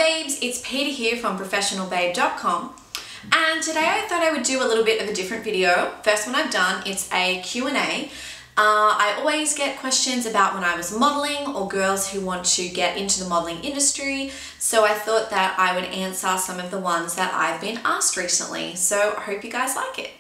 babes, it's Peta here from professionalbabe.com, and today I thought I would do a little bit of a different video. First one I've done, it's a Q&A. I always get questions about when I was modeling or girls who want to get into the modeling industry, so I thought that I would answer some of the ones that I've been asked recently, so I hope you guys like it.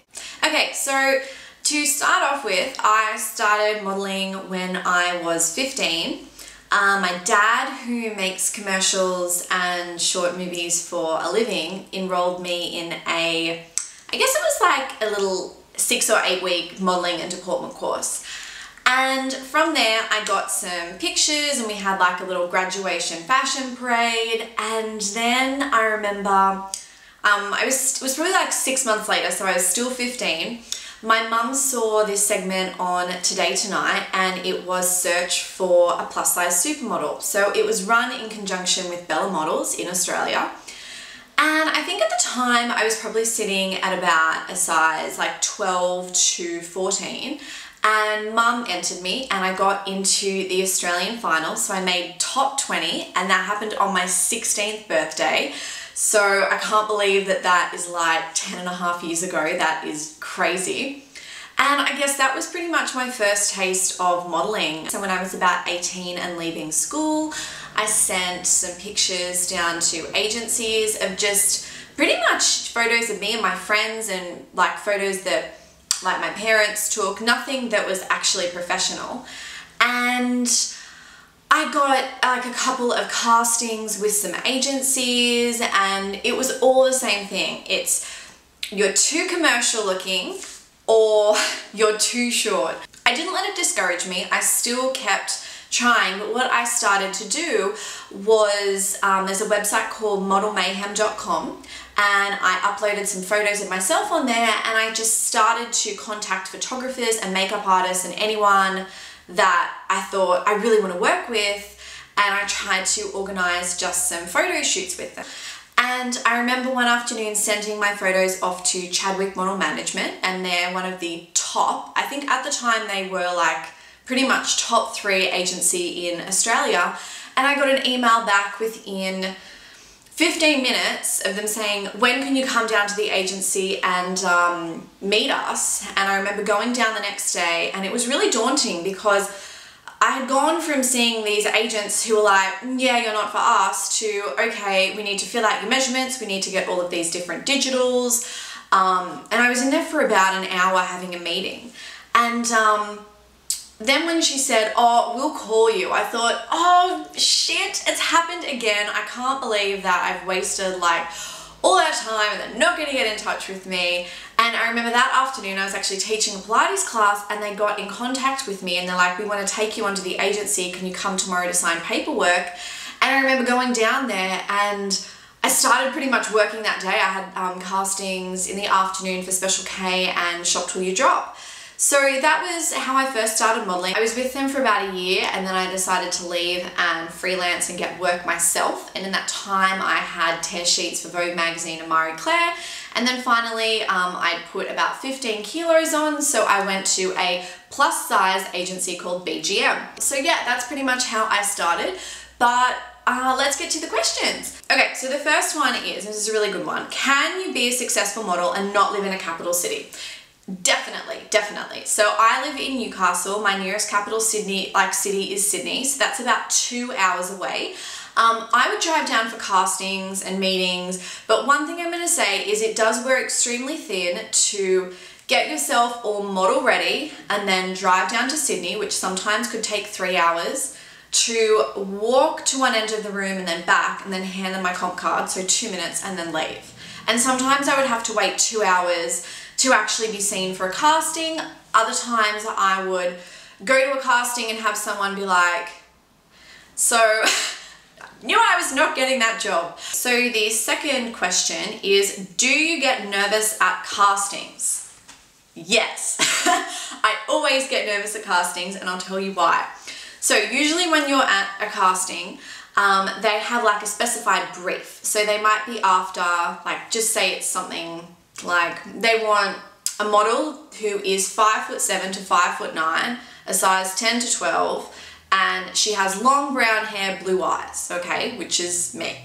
Okay, so to start off with, I started modeling when I was 15. My dad, who makes commercials and short movies for a living, enrolled me in I guess it was like a little 6 or 8 week modeling and deportment course. And from there I got some pictures and we had like a little graduation fashion parade, and then I remember it was probably like 6 months later, so I was still 15. My mum saw this segment on Today Tonight and it was search for a plus size supermodel. So it was run in conjunction with Bella Models in Australia. And I think at the time I was probably sitting at about a size like 12 to 14. And mum entered me and I got into the Australian final. So I made top 20 and that happened on my 16th birthday. So I can't believe that that is like 10 and a half years ago. That is crazy. And I guess that was pretty much my first taste of modeling. So when I was about 18 and leaving school, I sent some pictures down to agencies of just pretty much photos of me and my friends, and like photos that like my parents took, nothing that was actually professional. And I got like a couple of castings with some agencies and it was all the same thing. It's you're too commercial looking or you're too short. I didn't let it discourage me. I still kept trying, but what I started to do was there's a website called modelmayhem.com, and I uploaded some photos of myself on there, and I just started to contact photographers and makeup artists and anyone that I thought I really want to work with, and I tried to organize just some photo shoots with them. And I remember one afternoon sending my photos off to Chadwick Model Management, and they're one of the top, I think at the time they were like pretty much top 3 agency in Australia, and I got an email back within 15 minutes of them saying, when can you come down to the agency and meet us? And I remember going down the next day, and it was really daunting because I had gone from seeing these agents who were like, yeah, you're not for us, to, okay, we need to fill out your measurements, we need to get all of these different digitals. And I was in there for about an hour having a meeting. And then when she said, oh, we'll call you, I thought, oh shit, it's happened again. I can't believe that I've wasted like all that time and they're not going to get in touch with me. And I remember that afternoon I was actually teaching a Pilates class and they got in contact with me and they're like, we want to take you onto the agency, can you come tomorrow to sign paperwork? And I remember going down there and I started pretty much working that day. I had castings in the afternoon for Special K and Shop Till You Drop. So that was how I first started modeling. I was with them for about a year and then I decided to leave and freelance and get work myself. And in that time I had tear sheets for Vogue magazine and Marie Claire. And then finally I put about 15 kilos on, so I went to a plus size agency called BGM. So yeah, that's pretty much how I started. But let's get to the questions. Okay, so the first one is, this is a really good one, can you be a successful model and not live in a capital city? Definitely, definitely. So I live in Newcastle. My nearest capital city is Sydney, so that's about 2 hours away. I would drive down for castings and meetings, but one thing I'm going to say is it does wear extremely thin to get yourself all model ready and then drive down to Sydney, which sometimes could take 3 hours, to walk to one end of the room and then back and then hand them my comp card, so 2 minutes, and then leave. And sometimes I would have to wait 2 hours to actually be seen for a casting. Other times I would go to a casting and have someone be like, so knew I was not getting that job. So the second question is, do you get nervous at castings? Yes, I always get nervous at castings, and I'll tell you why. So usually when you're at a casting, they have like a specified brief. So they might be after, like, just say it's something like they want a model who is 5'7" to 5'9", a size 10 to 12, and she has long brown hair, blue eyes, okay, which is me.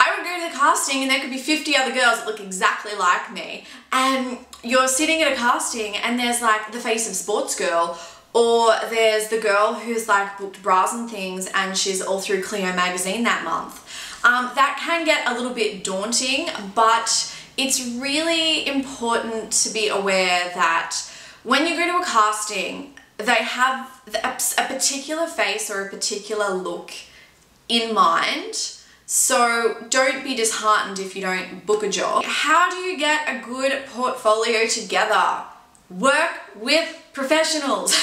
I would go to the casting and there could be 50 other girls that look exactly like me, and you're sitting at a casting and there's like the face of sports girl, or there's the girl who's like booked bras and things and she's all through Clio magazine that month. That can get a little bit daunting, but it's really important to be aware that when you go to a casting, they have a particular face or a particular look in mind. So don't be disheartened if you don't book a job. How do you get a good portfolio together? Work with professionals.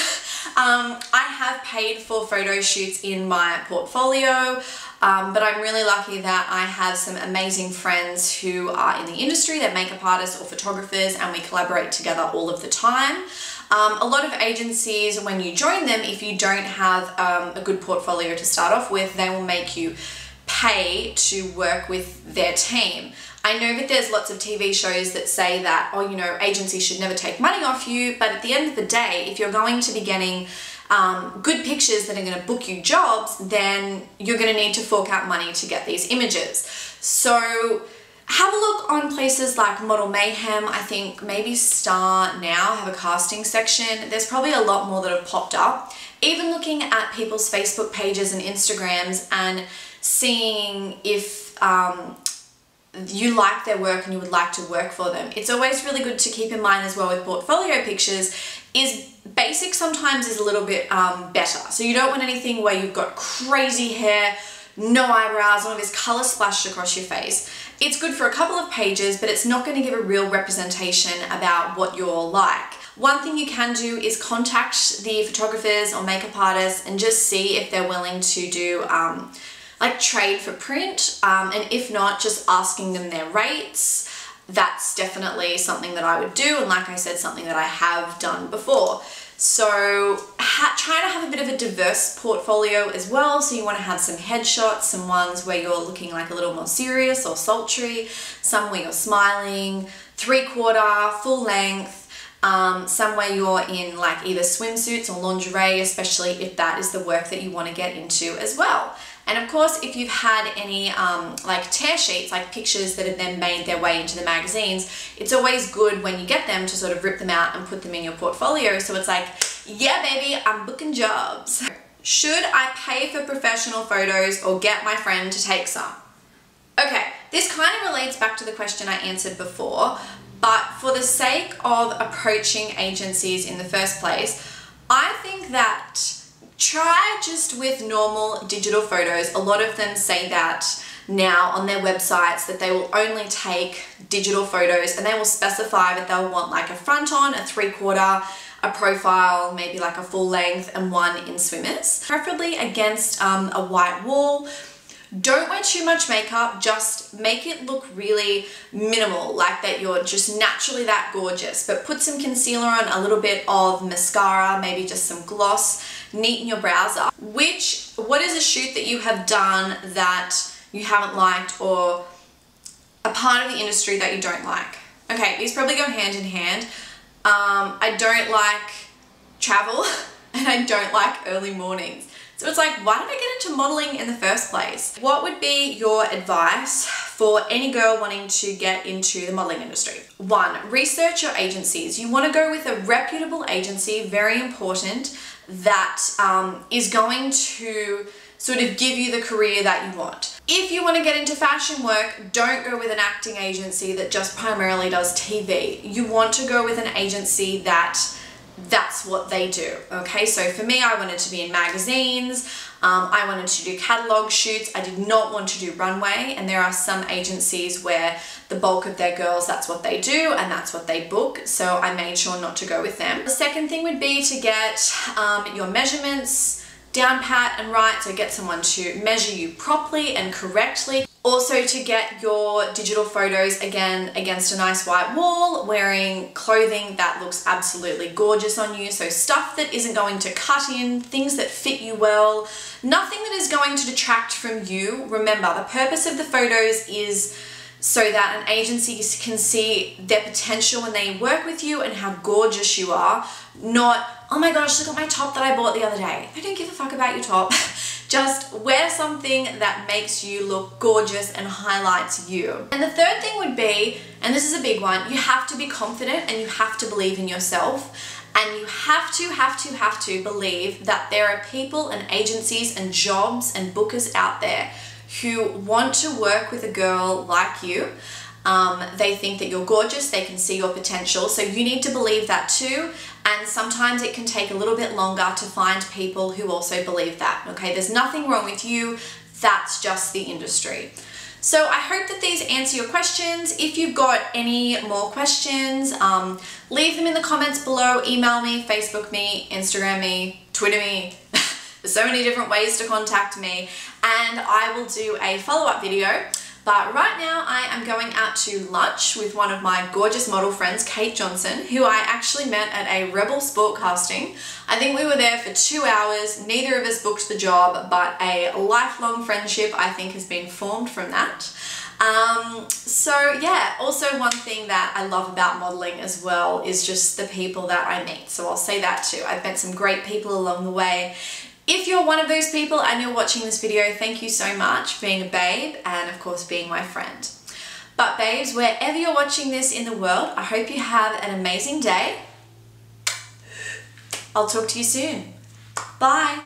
I have paid for photo shoots in my portfolio, but I'm really lucky that I have some amazing friends who are in the industry. They're makeup artists or photographers, and we collaborate together all of the time. A lot of agencies, when you join them, if you don't have a good portfolio to start off with, they will make you pay to work with their team. I know that there's lots of TV shows that say that, oh, you know, agencies should never take money off you, but at the end of the day, if you're going to be getting good pictures that are going to book you jobs, then you're going to need to fork out money to get these images. So have a look on places like Model Mayhem. I think maybe Star now have a casting section. There's probably a lot more that have popped up. Even looking at people's Facebook pages and Instagrams and seeing if you like their work and you would like to work for them. It's always really good to keep in mind as well with portfolio pictures is basic sometimes is a little bit better. So you don't want anything where you've got crazy hair, no eyebrows, all of this color splashed across your face. It's good for a couple of pages, but it's not going to give a real representation about what you're like. One thing you can do is contact the photographers or makeup artists and just see if they're willing to do like trade for print, and if not, just asking them their rates. That's definitely something that I would do, and like I said, something that I have done before. So try to have a bit of a diverse portfolio as well. So you want to have some headshots, some ones where you're looking like a little more serious or sultry, some where you're smiling, 3/4, full length, some where you're in like either swimsuits or lingerie, especially if that is the work that you want to get into as well. And of course, if you've had any like tear sheets, like pictures that have then made their way into the magazines, it's always good when you get them to sort of rip them out and put them in your portfolio. So it's like, yeah, baby, I'm booking jobs. Should I pay for professional photos or get my friend to take some? Okay, this kind of relates back to the question I answered before, but for the sake of approaching agencies in the first place, I think that try just with normal digital photos. A lot of them say that now on their websites that they will only take digital photos, and they will specify that they'll want like a front on, a 3/4, a profile, maybe like a full length, and one in swimmers. Preferably against a white wall. Don't wear too much makeup, just make it look really minimal, like that you're just naturally that gorgeous, but put some concealer on, a little bit of mascara, maybe just some gloss, neaten your brows up. What is a shoot that you have done that you haven't liked, or a part of the industry that you don't like? Okay, these probably go hand in hand. I don't like travel and I don't like early mornings. So it's like, why did I get into modeling in the first place? What would be your advice for any girl wanting to get into the modeling industry? 1, research your agencies. You want to go with a reputable agency, very important, that is going to sort of give you the career that you want. If you want to get into fashion work, don't go with an acting agency that just primarily does TV. You want to go with an agency that's what they do. Okay, so for me, I wanted to be in magazines, I wanted to do catalog shoots, I did not want to do runway, and there are some agencies where the bulk of their girls, that's what they do and that's what they book, so I made sure not to go with them. The second thing would be to get your measurements down pat and right, so get someone to measure you properly and correctly. Also to get your digital photos again against a nice white wall, wearing clothing that looks absolutely gorgeous on you. So stuff that isn't going to cut in, things that fit you well, nothing that is going to detract from you. Remember, the purpose of the photos is so that an agency can see their potential when they work with you and how gorgeous you are, not, oh my gosh, look at my top that I bought the other day. I don't give a fuck about your top. Just wear something that makes you look gorgeous and highlights you. And the third thing would be, and this is a big one, you have to be confident and you have to believe in yourself. And you have to believe that there are people and agencies and jobs and bookers out there who want to work with a girl like you. They think that you're gorgeous, they can see your potential, so you need to believe that too. And sometimes it can take a little bit longer to find people who also believe that, okay? There's nothing wrong with you, that's just the industry. So I hope that these answer your questions. If you've got any more questions, leave them in the comments below, email me, Facebook me, Instagram me, Twitter me. There's so many different ways to contact me, and I will do a follow-up video. But right now I am going out to lunch with one of my gorgeous model friends, Kate Johnson, who I actually met at a Rebel Sport casting. I think we were there for 2 hours. Neither of us booked the job, but a lifelong friendship I think has been formed from that. So yeah, also one thing that I love about modeling as well is just the people that I meet. So I'll say that too. I've met some great people along the way. If you're one of those people and you're watching this video, thank you so much for being a babe and of course being my friend. But babes, wherever you're watching this in the world, I hope you have an amazing day. I'll talk to you soon. Bye.